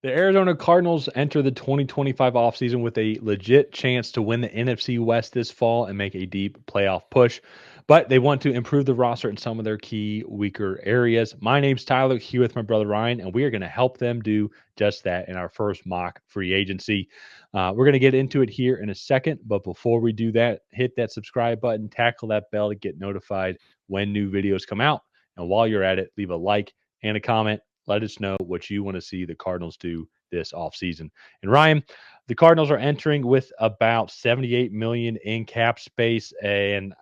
The Arizona Cardinals enter the 2025 offseason with a legit chance to win the NFC West this fall and make a deep playoff push. But they want to improve the roster in some of their key weaker areas. My name's Tyler, here with my brother Ryan, and we are going to help them do just that in our first mock free agency. We're going to get into it here in a second. But before we do that, hit that subscribe button, tackle that bell to get notified when new videos come out. And while you're at it, leave a like and a comment. Let us know what you want to see the Cardinals do this offseason. And Ryan, the Cardinals are entering with about 78 million in cap space, and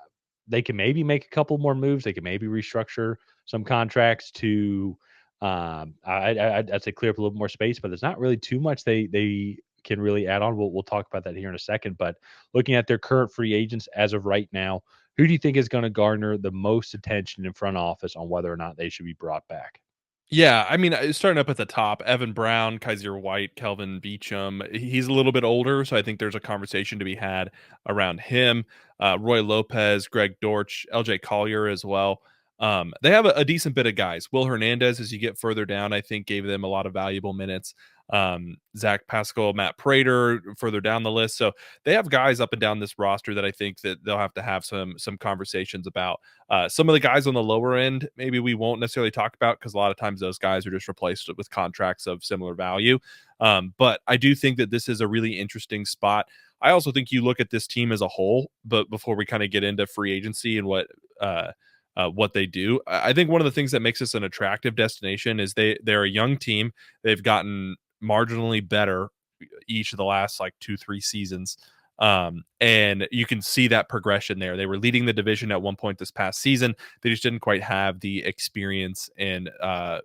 they can maybe make a couple more moves. They can maybe restructure some contracts to I'd say clear up a little more space, but there's not really too much they can really add on. We'll talk about that here in a second. But looking at their current free agents as of right now, who do you think is going to garner the most attention in front office on whether or not they should be brought back? Yeah, I mean, starting up at the top, Evan Brown, Kaiser White, Kelvin Beachum. He's a little bit older, so I think there's a conversation to be had around him. Roy Lopez, Greg Dortch, LJ Collier as well. They have a decent bit of guys. Will Hernandez, as you get further down, I think gave them a lot of valuable minutes. Zach Pascal, Matt Prater, further down the list. So they have guys up and down this roster that I think that they'll have to have some conversations about. Some of the guys on the lower end, maybe we won't necessarily talk about because a lot of times those guys are just replaced with contracts of similar value. But I do think that this is a really interesting spot. I also think you look at this team as a whole, but before we kind of get into free agency and what they do, I think one of the things that makes this an attractive destination is they're a young team. They've gotten marginally better each of the last like 2-3 seasons. And you can see that progression there. They were leading the division at one point this past season. They just didn't quite have the experience and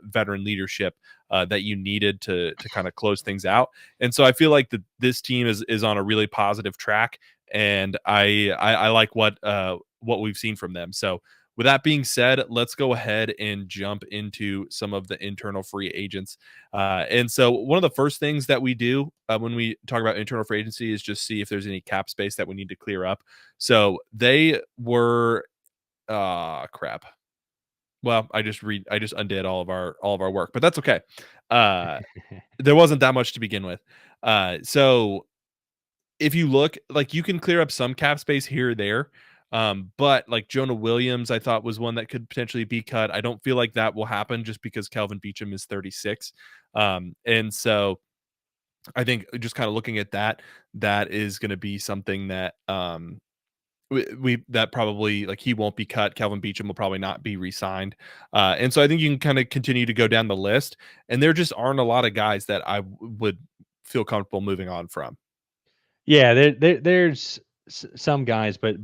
veteran leadership that you needed to kind of close things out. And so I feel like this team is on a really positive track, and I like what we've seen from them. So with that being said, let's go ahead and jump into some of the internal free agents. And so one of the first things that we do when we talk about internal free agency is just see if there's any cap space that we need to clear up. So they were crap. Well, I just undid all of our work, but that's okay. There wasn't that much to begin with. So if you look, like, you can clear up some cap space here or there. But like Jonah Williams, I thought was one that could potentially be cut. I don't feel like that will happen just because Kelvin Beachum is 36. And so I think just kind of looking at that is going to be something that we that probably, like, he won't be cut. Kelvin Beachum will probably not be re-signed. And so I think you can kind of continue to go down the list, and there just aren't a lot of guys that I would feel comfortable moving on from. Yeah, there's some guys, but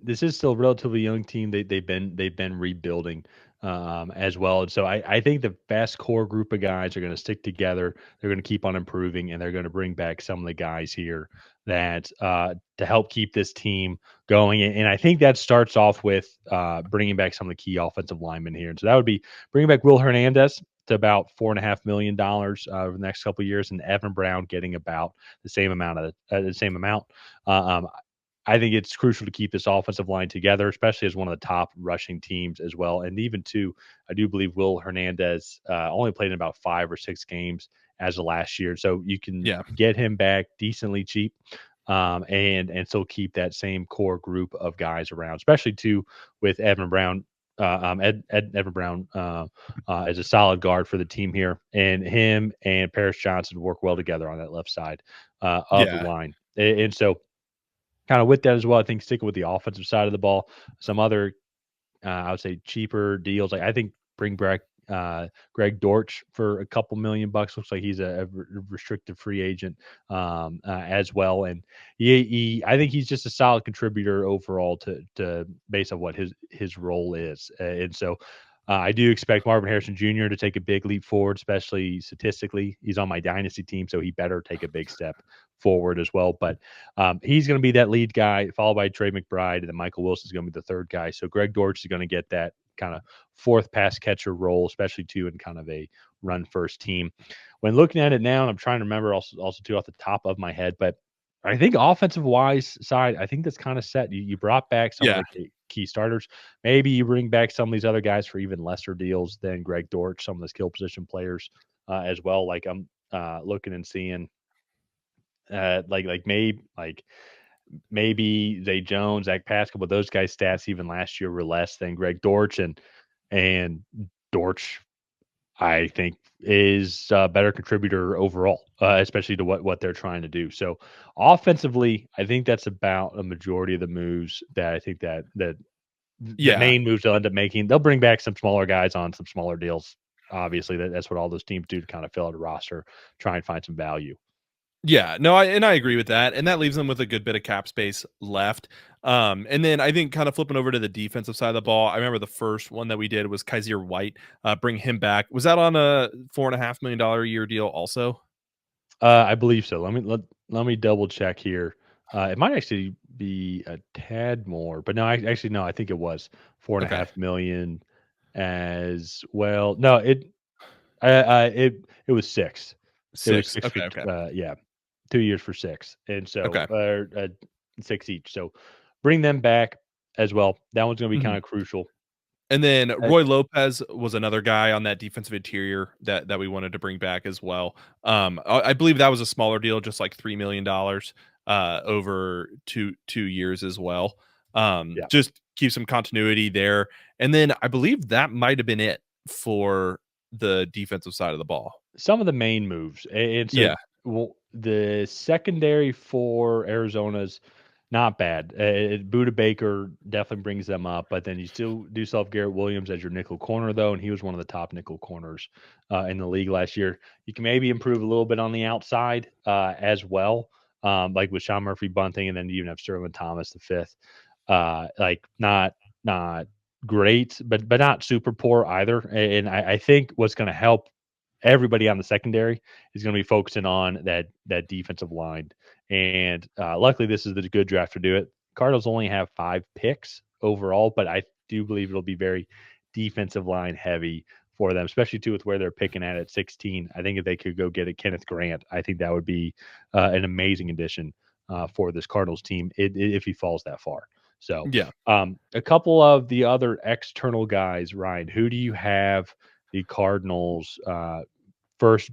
this is still a relatively young team. They've been rebuilding as well, and so I think the best core group of guys are going to stick together. They're going to keep on improving, and they're going to bring back some of the guys here that to help keep this team going. And I think that starts off with bringing back some of the key offensive linemen here. And so that would be bringing back Will Hernandez to about $4.5 million over the next couple of years, and Evan Brown getting about the same amount. Um, I think it's crucial to keep this offensive line together, especially as one of the top rushing teams as well. And even too, I do believe Will Hernandez only played in about 5 or 6 games as of last year, so you can Yeah. get him back decently cheap, and still keep that same core group of guys around, especially too with Evan Brown. Evan Brown is a solid guard for the team here, and him and Paris Johnson work well together on that left side of the Yeah. line. And so, kind of with that as well, I think sticking with the offensive side of the ball, some other I would say cheaper deals. Like I think bring back Greg Dortch for a couple $1,000,000. Looks like he's a restricted free agent as well, and I think he's just a solid contributor overall to based on what his role is, and so. I do expect Marvin Harrison Jr. to take a big leap forward, especially statistically. He's on my dynasty team, so he better take a big step forward as well. But he's going to be that lead guy, followed by Trey McBride, and then Michael Wilson is going to be the third guy. So Greg Dortch is going to get that kind of fourth pass catcher role, especially too in kind of a run first team. When looking at it now, and I'm trying to remember also too off the top of my head, but I think offensive wise side, I think that's kind of set. You brought back some of Yeah. the key starters. Maybe you bring back some of these other guys for even lesser deals than Greg Dortch, some of the skill position players as well. Like looking and seeing maybe Zay Jones, Zach Pascal, but those guys' stats even last year were less than Greg Dortch, and Dortch, I think, is a better contributor overall, especially to what they're trying to do. So offensively, I think that's about a majority of the moves that I think that the Yeah. main moves they'll end up making. They'll bring back some smaller guys on some smaller deals. Obviously, that's what all those teams do to kind of fill out a roster, try and find some value. Yeah, no, I agree with that, and that leaves them with a good bit of cap space left. And then I think kind of flipping over to the defensive side of the ball, I remember the first one that we did was Kaiser White, bring him back. Was that on a $4.5 million a year deal also? I believe so. Let me double check here. It might actually be a tad more, but no, actually no. I think it was four and a Okay, half million as well. No, it was six. It was six. six for Okay, okay, yeah, 2 years for six, and so okay. six each. So bring them back as well. That one's going to be kind Mhm. of crucial. And then Uh, Roy Lopez was another guy on that defensive interior that we wanted to bring back as well. I believe that was a smaller deal, just like $3 million over two years as well. yeah. Just keep some continuity there. And then I believe that might have been it for the defensive side of the ball. Some of the main moves, and so Yeah. the secondary for Arizona's not bad. Buda Baker definitely brings them up, but then you still have Garrett Williams as your nickel corner though, and he was one of the top nickel corners in the league last year. You can maybe improve a little bit on the outside as well, like with Sean Murphy Bunting, and then you even have Sterling Thomas the fifth. Like not great, but not super poor either. And I think what's going to help everybody on the secondary is going to be focusing on that defensive line. And luckily, this is the good draft to do it. Cardinals only have 5 picks overall, but I do believe it'll be very defensive line heavy for them, especially too with where they're picking at 16. I think if they could go get a Kenneth Grant, I think that would be an amazing addition for this Cardinals team if he falls that far. So, Yeah. a couple of the other external guys, Ryan, who do you have the Cardinals first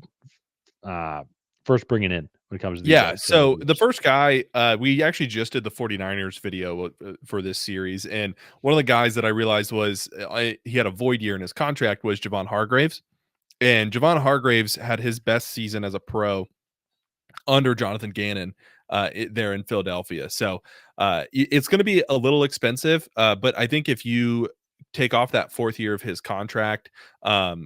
uh, first bringing in when it comes to these Yeah, external so the moves? first guy, we actually just did the 49ers video for this series, and one of the guys that I realized was he had a void year in his contract was Javon Hargraves, and Javon Hargraves had his best season as a pro under Jonathan Gannon there in Philadelphia. So it's going to be a little expensive, but I think if you take off that fourth year of his contract,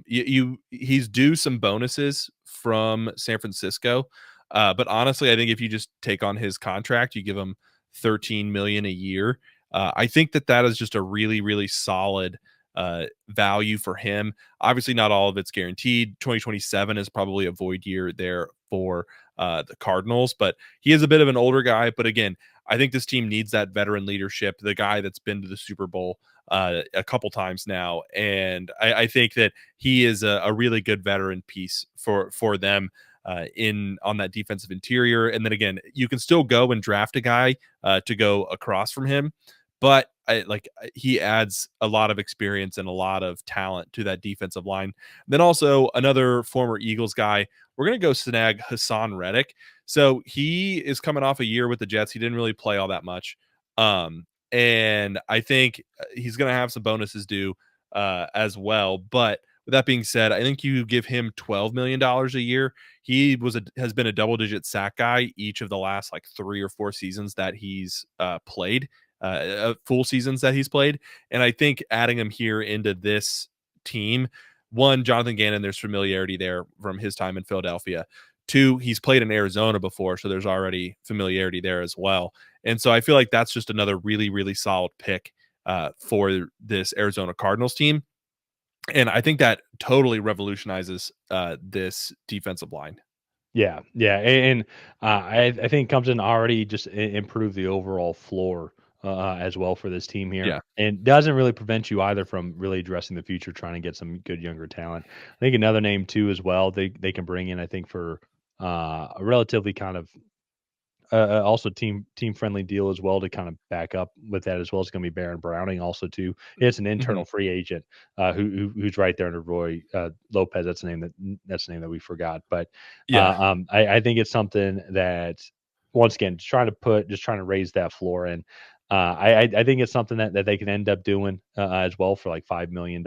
he's due some bonuses from San Francisco. But honestly, I think if you just take on his contract, you give him 13 million a year. I think that is just a really, really solid value for him. Obviously, not all of it's guaranteed. 2027 is probably a void year there for the Cardinals, but he is a bit of an older guy. But again, I think this team needs that veteran leadership, the guy that's been to the Super Bowl a couple times now, and I think that he is a really good veteran piece for them. In on that defensive interior, and then again, you can still go and draft a guy to go across from him, but he adds a lot of experience and a lot of talent to that defensive line. Then also another former Eagles guy, we're going to go snag Hassan Reddick. So he is coming off a year with the Jets. He didn't really play all that much. And I think he's going to have some bonuses due as well. But with that being said, I think you give him $12 million a year. He has been a double-digit sack guy each of the last like 3 or 4 seasons that he's played, full seasons that he's played. And I think adding him here into this team, one, Jonathan Gannon, there's familiarity there from his time in Philadelphia. Two, he's played in Arizona before, so there's already familiarity there as well. And so I feel like that's just another really, really solid pick for this Arizona Cardinals team. And I think that totally revolutionizes this defensive line. Yeah, and I think comes in already just improve the overall floor as well for this team here, Yeah. and doesn't really prevent you either from really addressing the future, trying to get some good younger talent. I think another name too as well they can bring in. I think for a relatively kind of also team friendly deal as well to kind of back up with that as well. It's going to be Baron Browning also too. It's an Mhm. internal free agent who's right there under Roy Lopez. That's the name that we forgot. But Yeah. I think it's something that once again just trying to raise that floor. And I think it's something that they can end up doing as well for like $5 million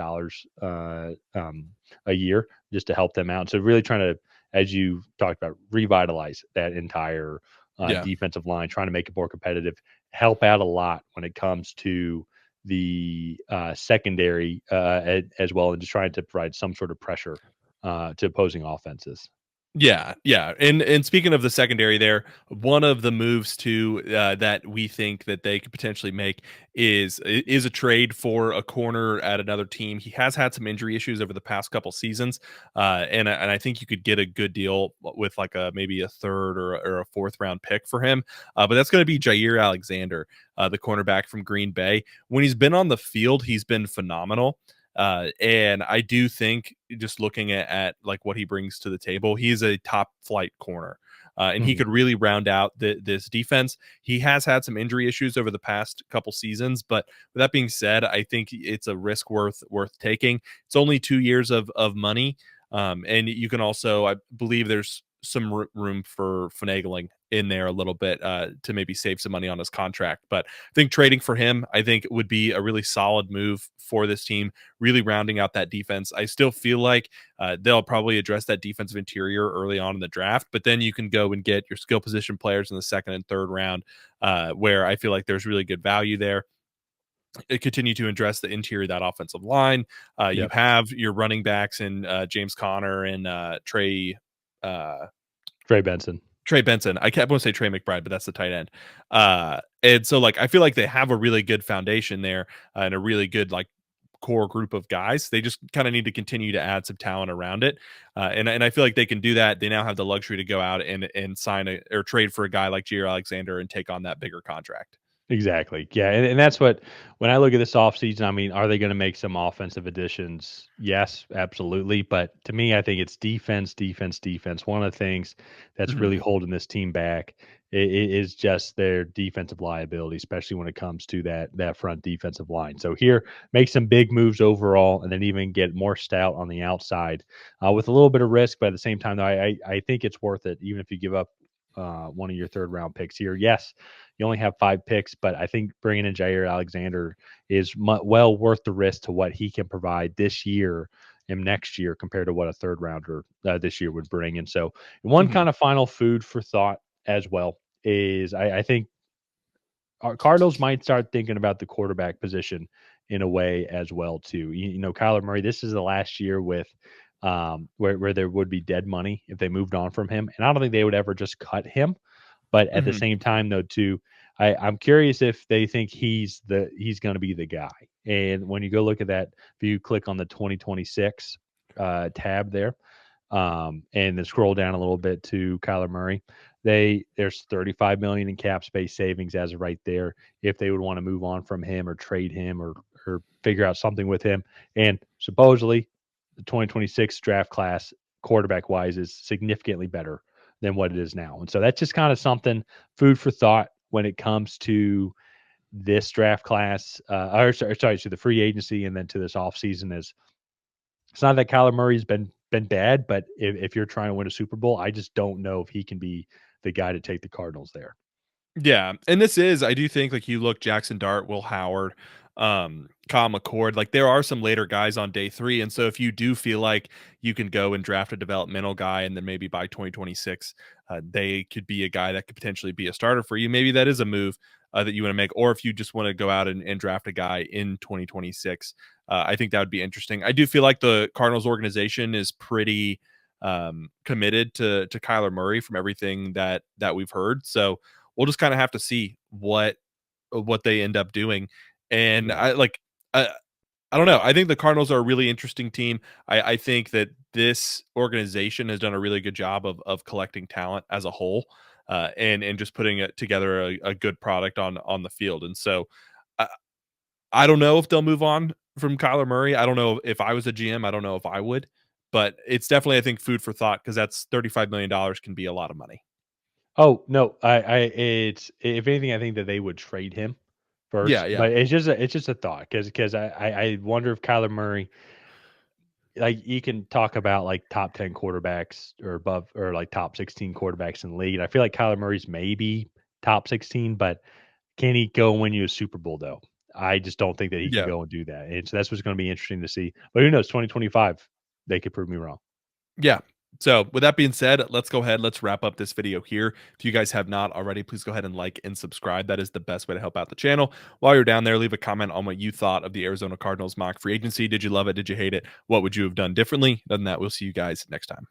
a year just to help them out. So really trying to, as you talked about, revitalize that entire Yeah. defensive line, trying to make it more competitive, help out a lot when it comes to the secondary as well, and just trying to provide some sort of pressure to opposing offenses. Yeah, yeah, and speaking of the secondary there, one of the moves to that we think that they could potentially make is a trade for a corner at another team. He has had some injury issues over the past couple seasons, and I think you could get a good deal with like a maybe a third or a fourth round pick for him. But that's going to be Jair Alexander, the cornerback from Green Bay. When he's been on the field, he's been phenomenal. And I do think just looking at like what he brings to the table, he's a top flight corner. And he Mhm. could really round out this defense. He has had some injury issues over the past couple seasons, but with that being said, I think it's a risk worth taking. It's only 2 years of money, and you can also, I believe, there's some room for finagling in there a little bit to maybe save some money on his contract. But I think trading for him, I think, would be a really solid move for this team, really rounding out that defense. I still feel like they'll probably address that defensive interior early on in the draft, but then you can go and get your skill position players in the second and third round, where I feel like there's really good value there. It continue to address the interior of that offensive line. You Yep. have your running backs in James Conner and uh, Trey Benson. Trey Benson. I kept want to say Trey McBride, but that's the tight end. And so like I feel like they have a really good foundation there and a really good like core group of guys. They just kind of need to continue to add some talent around it. And I feel like they can do that. They now have the luxury to go out and sign or trade for a guy like Jair Alexander and take on that bigger contract. Exactly. Yeah, and that's what when I look at this offseason, I mean, are they going to make some offensive additions? Yes, absolutely. But to me, I think it's defense, defense, defense. One of the things that's Mhm. really holding this team back is just their defensive liability, especially when it comes to that front defensive line. So here, make some big moves overall, and then even get more stout on the outside with a little bit of risk. But at the same time, though, I think it's worth it, even if you give up one of your third round picks here. Yes, you only have 5 picks, but I think bringing in Jair Alexander is well worth the risk to what he can provide this year and next year compared to what a third rounder this year would bring. And so, one Mhm. kind of final food for thought as well is I think our Cardinals might start thinking about the quarterback position in a way as well too. Kyler Murray. This is the last year with where there would be dead money if they moved on from him, and I don't think they would ever just cut him. But at the Mhm. same time, though, too, I'm curious if they think he's going to be the guy. And when you go look at that, if you click on the 2026 tab there, and then scroll down a little bit to Kyler Murray, there's 35 million in cap space savings as of right there. If they would want to move on from him or trade him or figure out something with him, and supposedly the 2026 draft class quarterback wise is significantly better than what it is now. And so that's just kind of something food for thought when it comes to this draft class, sorry, to the free agency and then to this offseason. Is it's not that Kyler Murray's been bad, but if you're trying to win a Super Bowl, I just don't know if he can be the guy to take the Cardinals there. Yeah, and this is I do think like you look Jackson Dart, Will Howard, Kyle McCord, like there are some later guys on day 3, and so if you do feel like you can go and draft a developmental guy and then maybe by 2026, they could be a guy that could potentially be a starter for you, maybe that is a move that you want to make, or if you just want to go out and draft a guy in 2026, I think that would be interesting. I do feel like the Cardinals organization is pretty committed to Kyler Murray from everything that we've heard, so we'll just kind of have to see what they end up doing. And Yeah. I don't know. I think the Cardinals are a really interesting team. I think that this organization has done a really good job of collecting talent as a whole, and just putting it together a good product on the field. And so I, I don't know if they'll move on from Kyler Murray. I don't know if I was a GM. I don't know if I would, but it's definitely I think food for thought because that's $35 million can be a lot of money. Oh, no, it's if anything, I think that they would trade him Yeah, first, yeah. but it's just a thought because I wonder if Kyler Murray, like, you can talk about, like, top 10 quarterbacks or above or, like, top 16 quarterbacks in the league, and I feel like Kyler Murray's maybe top 16, but can he go and win you a Super Bowl, though? I just don't think that he can Yeah. go and do that, and so that's what's gonna be interesting to see, but who knows, 2025, they could prove me wrong. Yeah. So, with that being said, let's go ahead. Let's wrap up this video here. If you guys have not already, please go ahead and like and subscribe. That is the best way to help out the channel. While you're down there, leave a comment on what you thought of the Arizona Cardinals mock free agency. Did you love it? Did you hate it? What would you have done differently? Other than that, we'll see you guys next time.